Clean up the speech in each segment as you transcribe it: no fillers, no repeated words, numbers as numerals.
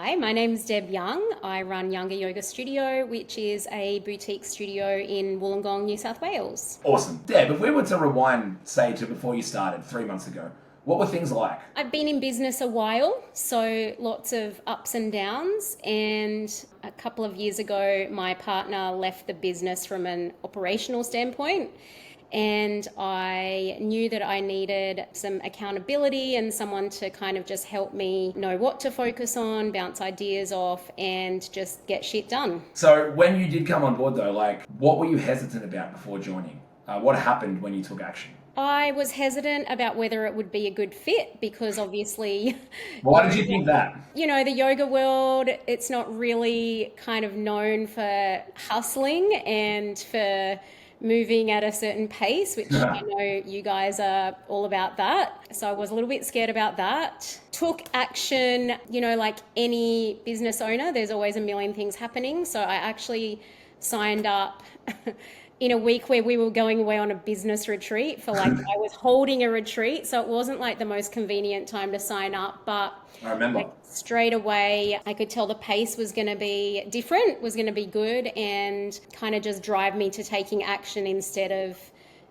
Hi, my name's Deb Young. I run Younger Yoga Studio, which is a boutique studio in Wollongong, New South Wales. Awesome. Deb, if we were to rewind, say, to before you started 3 months ago, what were things like? I've been in business a while, so lots of ups and downs. And a couple of years ago, my partner left the business from an operational standpoint. And I knew that I needed some accountability and someone to kind of just help me know what to focus on, bounce ideas off, and just get shit done. So when you did come on board though, what were you hesitant about before joining? What happened when you took action? I was hesitant about whether it would be a good fit because obviously, Why did you think that? the yoga world, it's not really kind of known for hustling and for moving at a certain pace, which I know you guys are all about that. So I was a little bit scared about that. Took action, like any business owner, there's always a million things happening. So I actually signed up in a week where we were going away on a business retreat I was holding a retreat. So it wasn't like the most convenient time to sign up, but I remember. straight away I could tell the pace was going to be different, was going to be good, and kind of just drive me to taking action instead of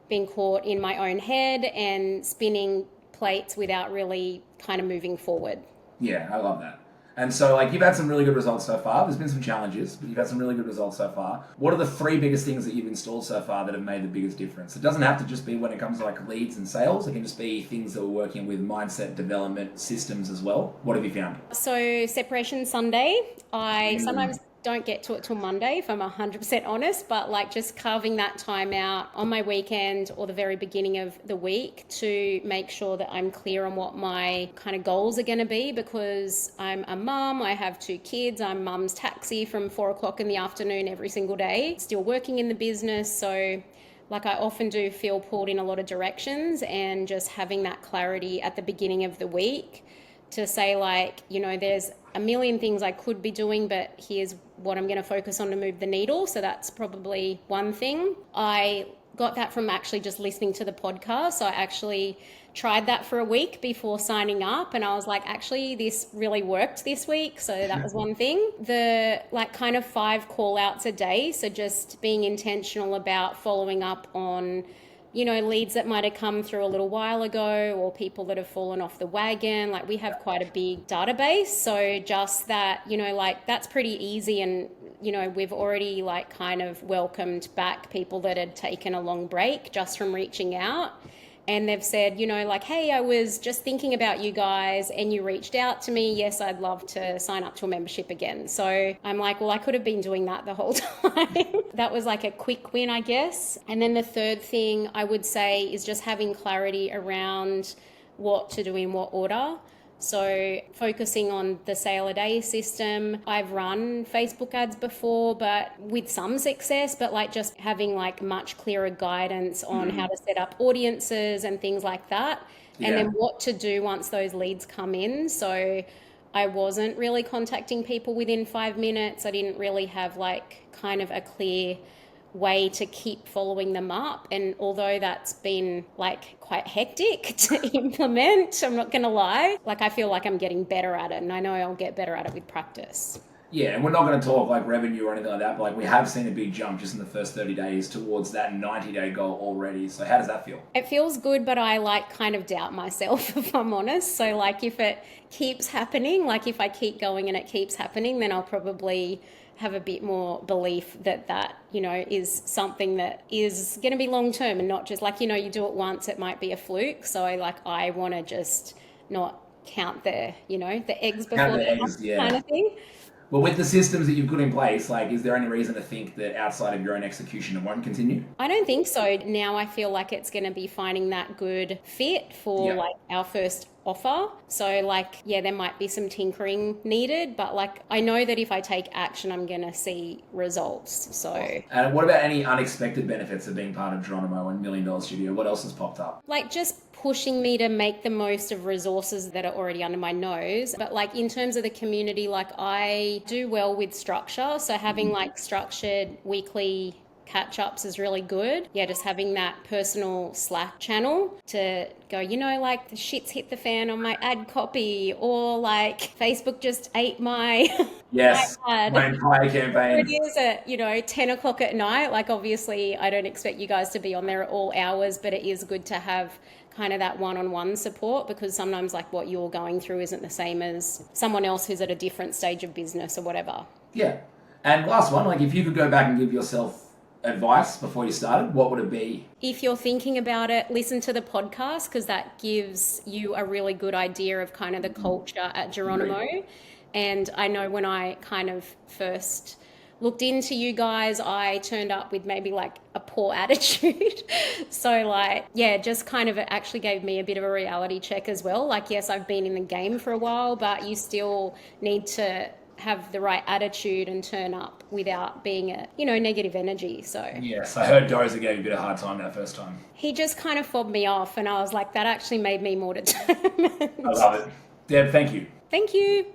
being caught in my own head and spinning plates without really kind of moving forward. Yeah, I love that. And so, you've had some really good results so far. There's been some challenges, but you've had some really good results so far. What are the three biggest things that you've installed so far that have made the biggest difference? It doesn't have to just be when it comes to leads and sales. It can just be things that we're working with mindset development systems as well. What have you found? So Separation Sunday, I sometimes don't get to it till Monday if I'm 100% honest, but just carving that time out on my weekend or the very beginning of the week to make sure that I'm clear on what my kind of goals are going to be, because I'm a mum, I have two kids, I'm mum's taxi from 4 o'clock in the afternoon every single day, still working in the business. So I often do feel pulled in a lot of directions, and just having that clarity at the beginning of the week to say there's a million things I could be doing, but here's what I'm going to focus on to move the needle. So that's probably one thing. I got that from actually just listening to the podcast. So I actually tried that for a week before signing up, and I was like, actually, this really worked this week. So that was one thing. The kind of 5 call outs a day. So just being intentional about following up on leads that might have come through a little while ago, or people that have fallen off the wagon. We have quite a big database. So just that, that's pretty easy. And, we've already kind of welcomed back people that had taken a long break just from reaching out. And they've said, hey, I was just thinking about you guys and you reached out to me. Yes, I'd love to sign up to a membership again. So I'm like, well, I could have been doing that the whole time. That was a quick win, I guess. And then the third thing I would say is just having clarity around what to do in what order. So focusing on the sale a day system. I've run Facebook ads before, but with some success, but just having much clearer guidance on how to set up audiences and things like that. Yeah. And then what to do once those leads come in. So I wasn't really contacting people within 5 minutes. I didn't really have kind of a clear way to keep following them up. And although that's been quite hectic to implement, I'm not gonna lie, I feel like I'm getting better at it, and I know I'll get better at it with practice. Yeah, and we're not going to talk revenue or anything like that, but we have seen a big jump just in the first 30 days towards that 90-day goal already. So how does that feel? It feels good, but I kind of doubt myself, if I'm honest. So if it keeps happening, if I keep going and it keeps happening, then I'll probably have a bit more belief that is something that is going to be long term, and not just you do it once, it might be a fluke. So I want to just not count the eggs before the eggs, kind of thing. Well, with the systems that you've put in place, is there any reason to think that outside of your own execution it won't continue? I don't think so. Now I feel like it's going to be finding that good fit for our first offer. So there might be some tinkering needed, but I know that if I take action, I'm going to see results. So. And what about any unexpected benefits of being part of Geronimo and $1 Million Studio? What else has popped up? Just pushing me to make the most of resources that are already under my nose. But in terms of the community, I do well with structure. So having structured weekly catch-ups is really good. Yeah, just having that personal Slack channel to go, like the shit's hit the fan on my ad copy, or like Facebook just ate my Yes, my ad. entire Where it campaign. is at 10 o'clock at night. Like, obviously I don't expect you guys to be on there at all hours, but it is good to have kind of that one-on-one support, because sometimes like what you're going through isn't the same as someone else who's at a different stage of business or whatever. Yeah. And last one, like if you could go back and give yourself advice before you started, what would it be? If you're thinking about it, listen to the podcast, because that gives you a really good idea of kind of the culture at Geronimo. Agreed. And I know when I kind of first looked into you guys, I turned up with maybe like a poor attitude. So like, yeah, just kind of it actually gave me a bit of a reality check as well. Like, yes, I've been in the game for a while, but you still need to have the right attitude and turn up without being negative energy. So Yes, I heard Dozer gave you a bit of a hard time that first time. he just kind of fobbed me off, and I was like, that actually made me more I determined. love it. Deb, thank you. Thank you.